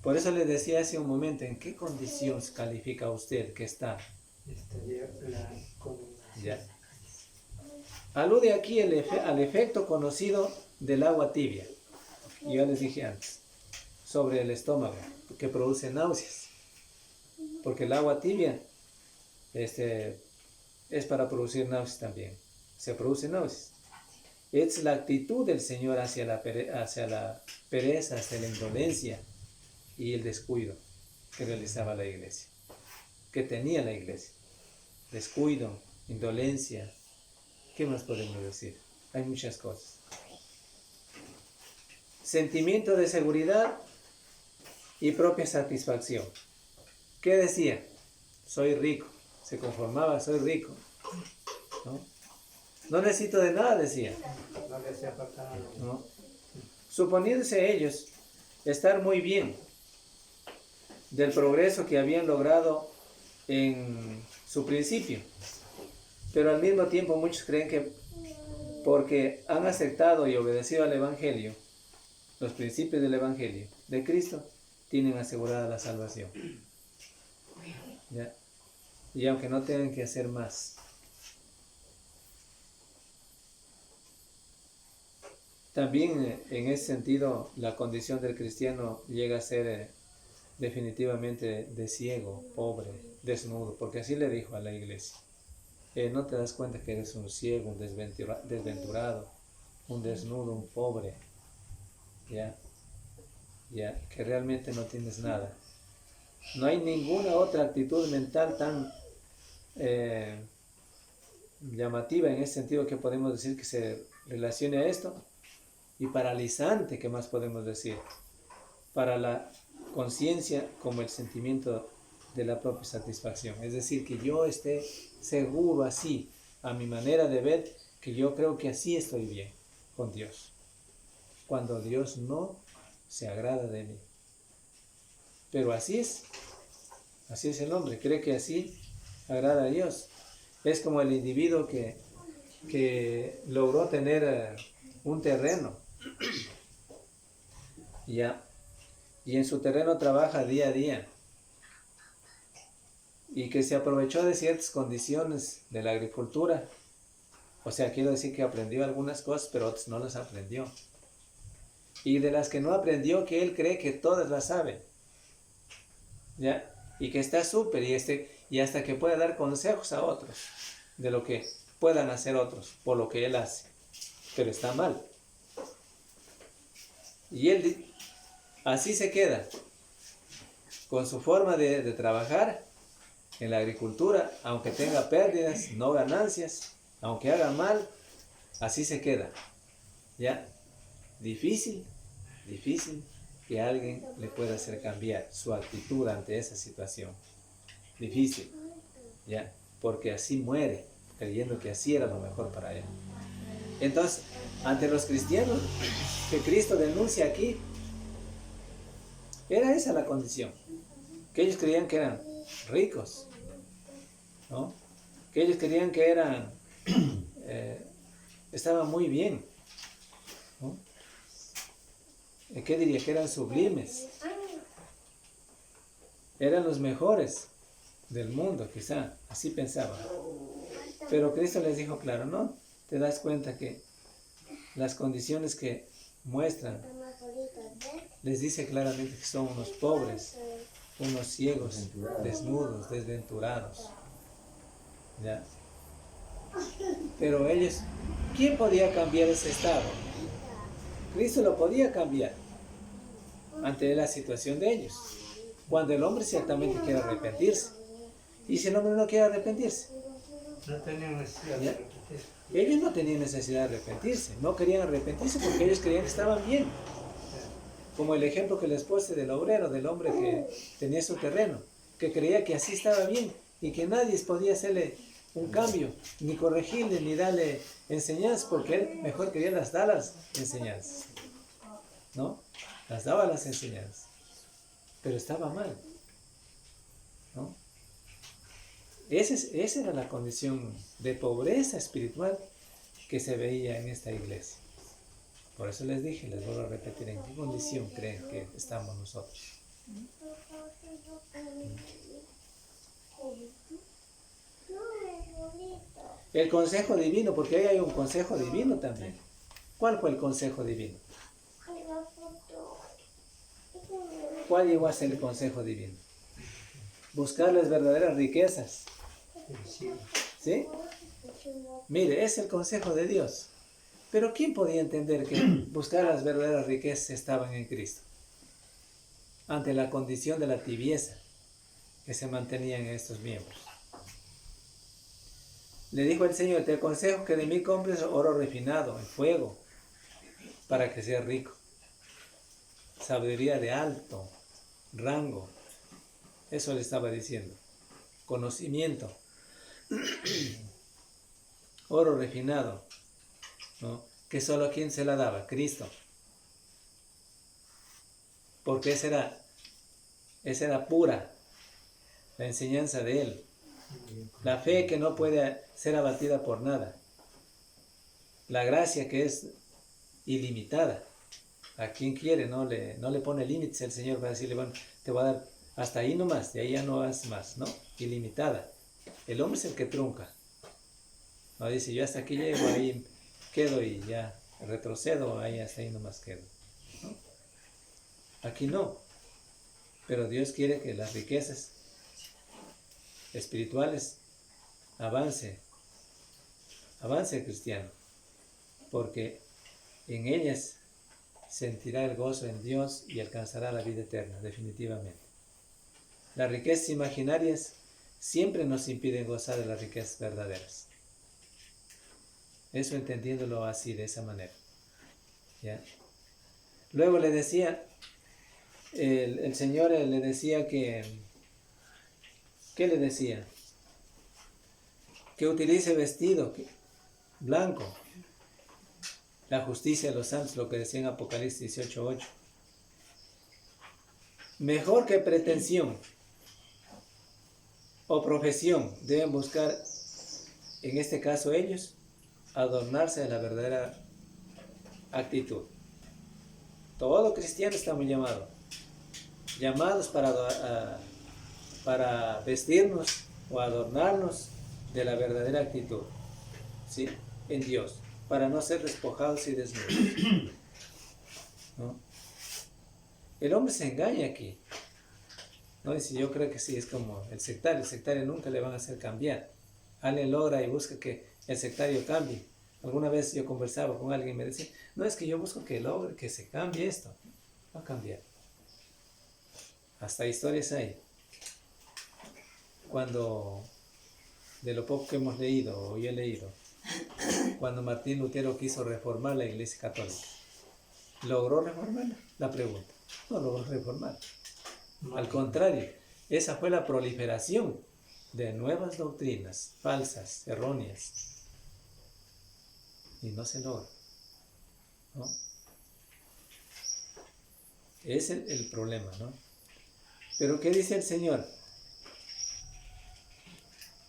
Por eso les decía hace un momento, ¿en qué condición califica usted que está? ¿Ya? Alude aquí al efecto conocido del agua tibia. Y yo les dije antes, sobre el estómago, que produce náuseas. Porque el agua tibia es para producir náuseas también. Se produce náuseas. Es la actitud del Señor hacia la pereza, hacia la indolencia y el descuido que realizaba la iglesia, que tenía la iglesia. Descuido, indolencia. ¿Qué más podemos decir? Hay muchas cosas. Sentimiento de seguridad y propia satisfacción. ¿Qué decía? Soy rico. Se conformaba, soy rico. No necesito de nada, decía. ¿No? Suponiéndose ellos estar muy bien del progreso que habían logrado en su principio. Pero al mismo tiempo muchos creen que porque han aceptado y obedecido al Evangelio, los principios del Evangelio de Cristo, tienen asegurada la salvación. ¿Ya? Y aunque no tengan que hacer más. También en ese sentido la condición del cristiano llega a ser definitivamente de ciego, pobre, desnudo, porque así le dijo a la iglesia. No te das cuenta que eres un ciego, un desventurado, un desnudo, un pobre, ya, que realmente no tienes nada. No hay ninguna otra actitud mental tan llamativa en ese sentido que podemos decir que se relacione a esto, y paralizante, que más podemos decir, para la conciencia como el sentimiento de la propia satisfacción. Es decir, que yo esté seguro así, a mi manera de ver, que yo creo que así estoy bien con Dios, cuando Dios no se agrada de mí. Pero así es el hombre, cree que así agrada a Dios. Es como el individuo que logró tener un terreno, ya, y en su terreno trabaja día a día, y que se aprovechó de ciertas condiciones de la agricultura. O sea, quiero decir que aprendió algunas cosas, pero otras no las aprendió. Y de las que no aprendió, que él cree que todas las sabe, ¿ya? Y que está súper, y hasta que puede dar consejos a otros de lo que puedan hacer otros por lo que él hace. Pero está mal. Y él así se queda, con su forma de trabajar en la agricultura, aunque tenga pérdidas, no ganancias, aunque haga mal, así se queda. ¿Ya? Difícil que alguien le pueda hacer cambiar su actitud ante esa situación. Difícil, ¿ya? Porque así muere, creyendo que así era lo mejor para él. Entonces, ante los cristianos que Cristo denuncia aquí, era esa la condición, que ellos creían que eran ricos, ¿no? Que ellos creían que eran, estaban muy bien, ¿no? ¿Qué diría? Que eran sublimes, eran los mejores del mundo, quizá, así pensaban. Pero Cristo les dijo claro, ¿no? Te das cuenta que las condiciones que muestran, les dice claramente que son unos pobres, unos ciegos, desnudos, desventurados, ¿ya? Pero ellos, ¿quién podía cambiar ese estado? Cristo lo podía cambiar ante la situación de ellos, cuando el hombre ciertamente quiere arrepentirse. Y si el hombre no quiere arrepentirse, No tenían necesidad de arrepentirse. ellos no tenían necesidad de arrepentirse, no querían arrepentirse porque ellos creían que estaban bien. Como el ejemplo que les puse del obrero, del hombre que tenía su terreno, que creía que así estaba bien y que nadie podía hacerle un cambio, ni corregirle, ni darle enseñanzas, porque él mejor quería dar las enseñanzas, ¿no? Las daba las enseñanzas, pero estaba mal, ¿no? Esa era la condición de pobreza espiritual que se veía en esta iglesia. Por eso les dije, les vuelvo a repetir, ¿en qué condición creen que estamos nosotros? El consejo divino, porque ahí hay un consejo divino también. ¿Cuál fue el consejo divino? ¿Cuál llegó a ser el consejo divino? Buscar las verdaderas riquezas. ¿Sí? Mire, es el consejo de Dios. Pero ¿quién podía entender que buscar las verdaderas riquezas estaban en Cristo? Ante la condición de la tibieza que se mantenía en estos miembros. Le dijo el Señor, te aconsejo que de mí compres oro refinado en fuego para que seas rico. Sabiduría de alto rango. Eso le estaba diciendo. Conocimiento. Oro refinado, ¿no? Que solo a quién se la daba, Cristo. Porque esa era pura, la enseñanza de Él. La fe que no puede ser abatida por nada. La gracia que es ilimitada. A quien quiere no le pone límites el Señor para decirle, bueno, te voy a dar hasta ahí nomás, de ahí ya no haces más, ¿no? Ilimitada. El hombre es el que trunca. No dice, yo hasta aquí llego, ahí quedo y ya retrocedo, ahí hasta ahí nomás quedo, ¿no? Aquí no. Pero Dios quiere que las riquezas espirituales, avance el cristiano, porque en ellas sentirá el gozo en Dios y alcanzará la vida eterna, definitivamente. Las riquezas imaginarias siempre nos impiden gozar de las riquezas verdaderas. Eso entendiéndolo así, de esa manera. ¿Ya? Luego le decía, el Señor le decía ¿qué le decía? Que utilice vestido blanco, la justicia de los santos, lo que decía en Apocalipsis 18:8. Mejor que pretensión o profesión deben buscar, en este caso ellos, adornarse de la verdadera actitud. Todo cristiano estamos llamados para vestirnos o adornarnos de la verdadera actitud, ¿sí? En Dios, para no ser despojados y desnudos, ¿no? El hombre se engaña aquí, ¿no? Y si yo creo que sí, es como el sectario nunca le van a hacer cambiar. Alguien logra y busca que el sectario cambie. Alguna vez yo conversaba con alguien y me decía, no, es que yo busco que logre, que se cambie esto. Va a cambiar. Hasta historias hay. Cuando, de lo poco que hemos leído, o yo he leído, cuando Martín Lutero quiso reformar la Iglesia Católica, ¿logró reformarla? La pregunta. No logró reformar. Al contrario, esa fue la proliferación de nuevas doctrinas falsas, erróneas. Y no se logra, ¿no? Es el problema, ¿no? Pero ¿qué dice el Señor?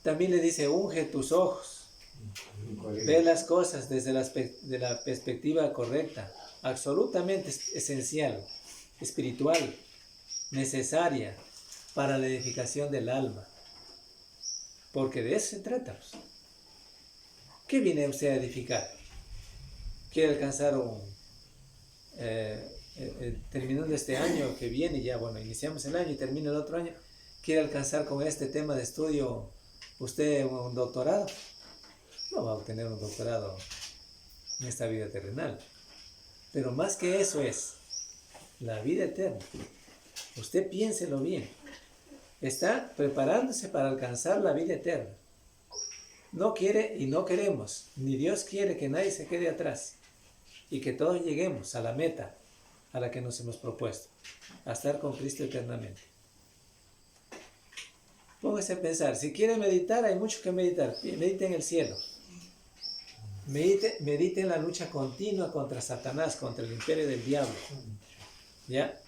También le dice, unge tus ojos, ve las cosas desde la perspectiva correcta, absolutamente esencial, espiritual, necesaria para la edificación del alma. Porque de eso se trata. ¿Qué viene usted a edificar? ¿Quiere alcanzar terminando este año que viene, ya bueno, iniciamos el año y termina el otro año, quiere alcanzar con este tema de estudio usted un doctorado? No va a obtener un doctorado en esta vida terrenal. Pero más que eso es la vida eterna. Usted piénselo bien. Está preparándose para alcanzar la vida eterna. No quiere y no queremos, ni Dios quiere que nadie se quede atrás y que todos lleguemos a la meta a la que nos hemos propuesto, a estar con Cristo eternamente. Póngase a pensar, si quiere meditar, hay mucho que meditar. Medite en el cielo. Medite en la lucha continua contra Satanás, contra el imperio del diablo, ¿ya?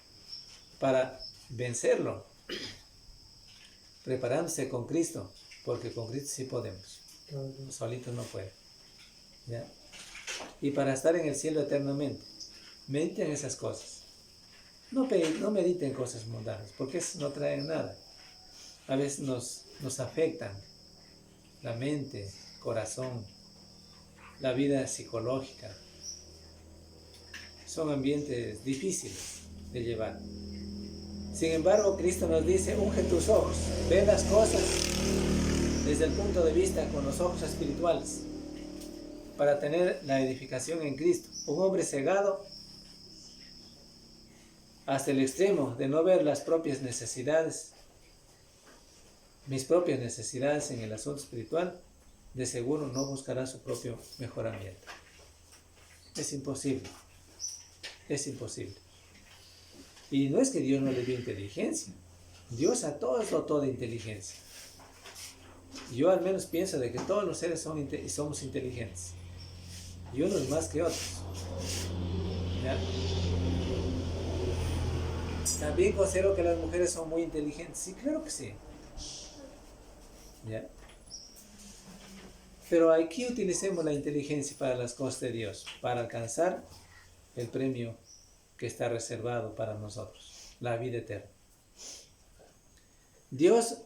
Para vencerlo, preparándose con Cristo, porque con Cristo sí podemos. Solito no puede, ¿ya? Y para estar en el cielo eternamente, mediten esas cosas. No mediten cosas mundanas, porque eso no traen nada. A veces nos afectan la mente, corazón, la vida psicológica. Son ambientes difíciles de llevar. Sin embargo, Cristo nos dice, unge tus ojos, ve las cosas desde el punto de vista con los ojos espirituales, para tener la edificación en Cristo. Un hombre cegado hasta el extremo de no ver las propias necesidades, mis propias necesidades en el asunto espiritual, de seguro no buscará su propio mejoramiento. Es imposible. Es imposible. Y no es que Dios no le dio inteligencia. Dios a todos dotó de inteligencia. Yo al menos pienso de que todos los seres somos inteligentes. Y unos más que otros. ¿Ya? También considero que las mujeres son muy inteligentes. Sí, claro que sí. ¿Ya? Pero aquí utilicemos la inteligencia para las cosas de Dios, para alcanzar el premio que está reservado para nosotros, la vida eterna. Dios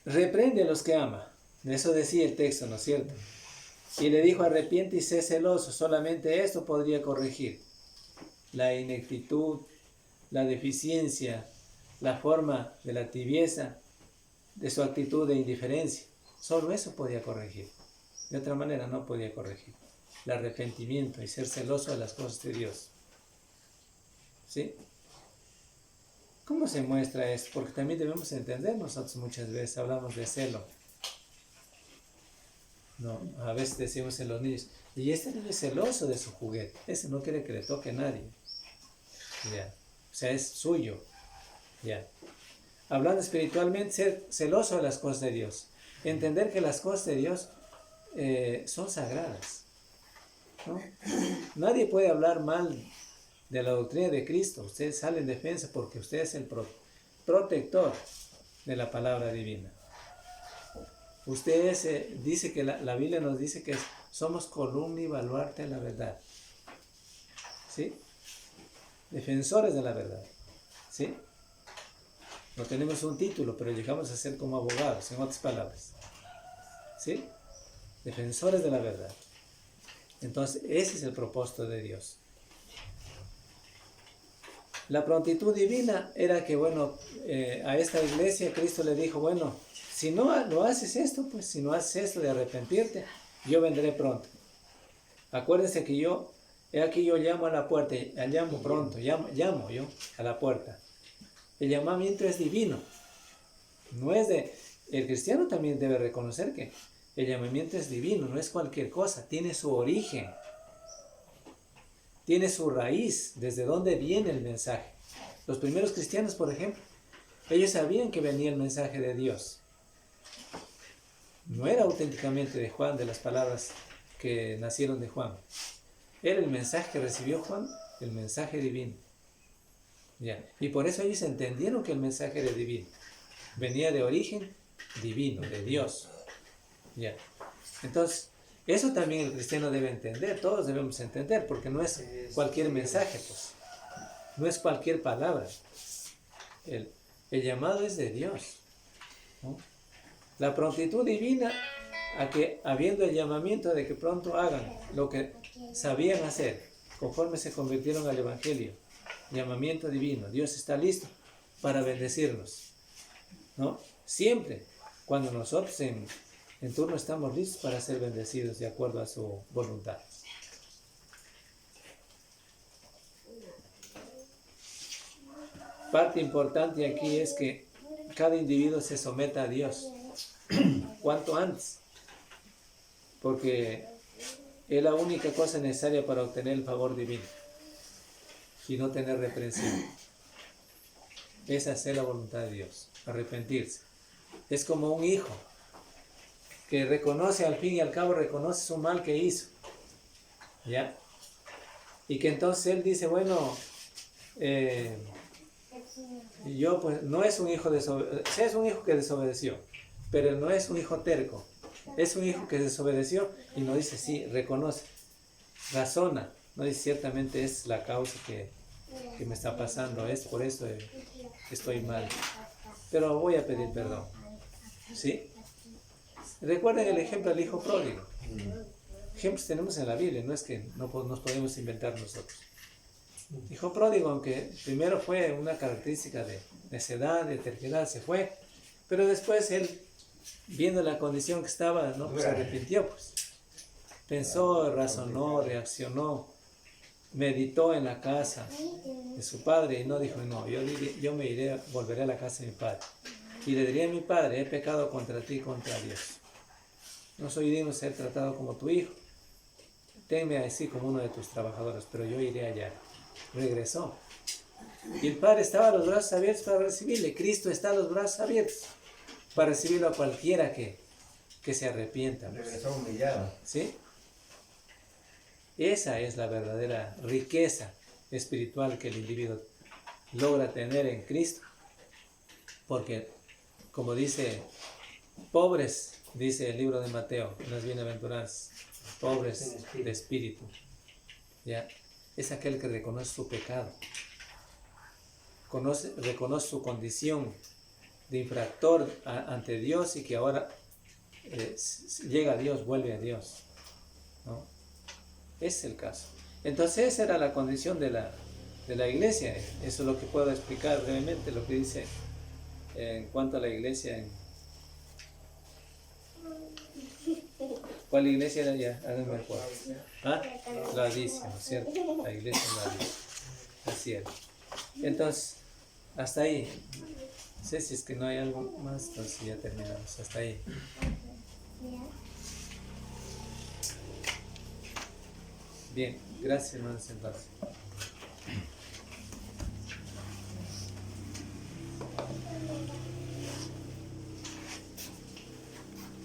reprende a los que ama. Eso decía el texto, ¿no es cierto? Y le dijo, arrepiente y sé celoso. Solamente esto podría corregir la ineptitud, la deficiencia, la forma de la tibieza de su actitud de indiferencia. Solo eso podía corregir. De otra manera no podía corregir. El arrepentimiento y ser celoso de las cosas de Dios. ¿Sí? ¿Cómo se muestra esto? Porque también debemos entender, nosotros muchas veces hablamos de celo. No, a veces decimos en los niños, y este niño es celoso de su juguete, ese no quiere que le toque a nadie. Ya. O sea, es suyo. Ya. Hablando espiritualmente, ser celoso de las cosas de Dios. Entender que las cosas de Dios son sagradas, ¿no? Nadie puede hablar mal de la doctrina de Cristo. Usted sale en defensa porque usted es el protector de la palabra divina. Usted dice que la Biblia nos dice que somos columna y baluarte de la verdad. ¿Sí? Defensores de la verdad. ¿Sí? No tenemos un título, pero llegamos a ser como abogados, en otras palabras. ¿Sí? Defensores de la verdad. Entonces, ese es el propósito de Dios. La prontitud divina era que, bueno, a esta iglesia Cristo le dijo, bueno, si no lo haces esto, pues si no haces esto de arrepentirte, yo vendré pronto. Acuérdense que aquí yo llamo a la puerta, llamo pronto, llamo yo a la puerta. El llamamiento es divino. No es el cristiano también debe reconocer que el llamamiento es divino, no es cualquier cosa, tiene su origen. Tiene su raíz, desde dónde viene el mensaje. Los primeros cristianos, por ejemplo, ellos sabían que venía el mensaje de Dios. No era auténticamente de Juan, de las palabras que nacieron de Juan. Era el mensaje que recibió Juan, el mensaje divino. ¿Ya? Y por eso ellos entendieron que el mensaje era divino. Venía de origen divino, de Dios. ¿Ya? Entonces, eso también el cristiano debe entender, todos debemos entender, porque no es cualquier mensaje, pues. No es cualquier palabra. El llamado es de Dios, ¿no? La prontitud divina a que, habiendo el llamamiento de que pronto hagan lo que sabían hacer, conforme se convirtieron al Evangelio, llamamiento divino, Dios está listo para bendecirnos, ¿no? Siempre, cuando nosotros en turno estamos listos para ser bendecidos de acuerdo a su voluntad. Parte importante aquí es que cada individuo se someta a Dios cuanto antes, porque es la única cosa necesaria para obtener el favor divino y no tener reprensión. Es hacer la voluntad de Dios, arrepentirse. Es como un hijo que reconoce, al fin y al cabo reconoce su mal que hizo, ¿ya? Y que entonces él dice, bueno, yo pues no es un hijo es un hijo que desobedeció, pero no es un hijo terco, es un hijo que desobedeció y no dice, sí, reconoce, razona, no dice, ciertamente es la causa que me está pasando, es por eso que estoy mal, pero voy a pedir perdón, ¿sí? Recuerden el ejemplo del hijo pródigo. Ejemplos tenemos en la Biblia, no es que nos podemos inventar nosotros. Hijo pródigo, aunque primero fue una característica de necedad, de terquedad, se fue, pero después él, viendo la condición que estaba, ¿no? Pues se arrepintió, pues. Pensó, razonó, reaccionó, meditó en la casa de su padre y no dijo, no, yo me iré, volveré a la casa de mi padre. Y le diría a mi padre, he pecado contra ti y contra Dios. No soy digno de ser tratado como tu hijo. Tenme así como uno de tus trabajadores, pero yo iré allá. Regresó. Y el Padre estaba a los brazos abiertos para recibirle. Cristo está a los brazos abiertos para recibirlo a cualquiera que se arrepienta. Regresó humillado. ¿Sí? Esa es la verdadera riqueza espiritual que el individuo logra tener en Cristo. Porque, como dice, pobres, dice el libro de Mateo, en las bienaventuranzas, pobres de espíritu, ¿ya? Es aquel que reconoce su pecado, reconoce su condición de infractor ante Dios y que ahora llega a Dios, vuelve a Dios, ¿no? Ese es el caso. Entonces esa era la condición de la iglesia. Eso es lo que puedo explicar brevemente, lo que dice en cuanto a la iglesia ¿Cuál iglesia era ya? Háganme el acuerdo. ¿Ah? Laodicia, ¿no es cierto? La iglesia de Laodicia. Así es. Entonces, hasta ahí. No sé si es que no hay algo más, entonces ya terminamos. Hasta ahí. Bien, gracias hermanos entonces.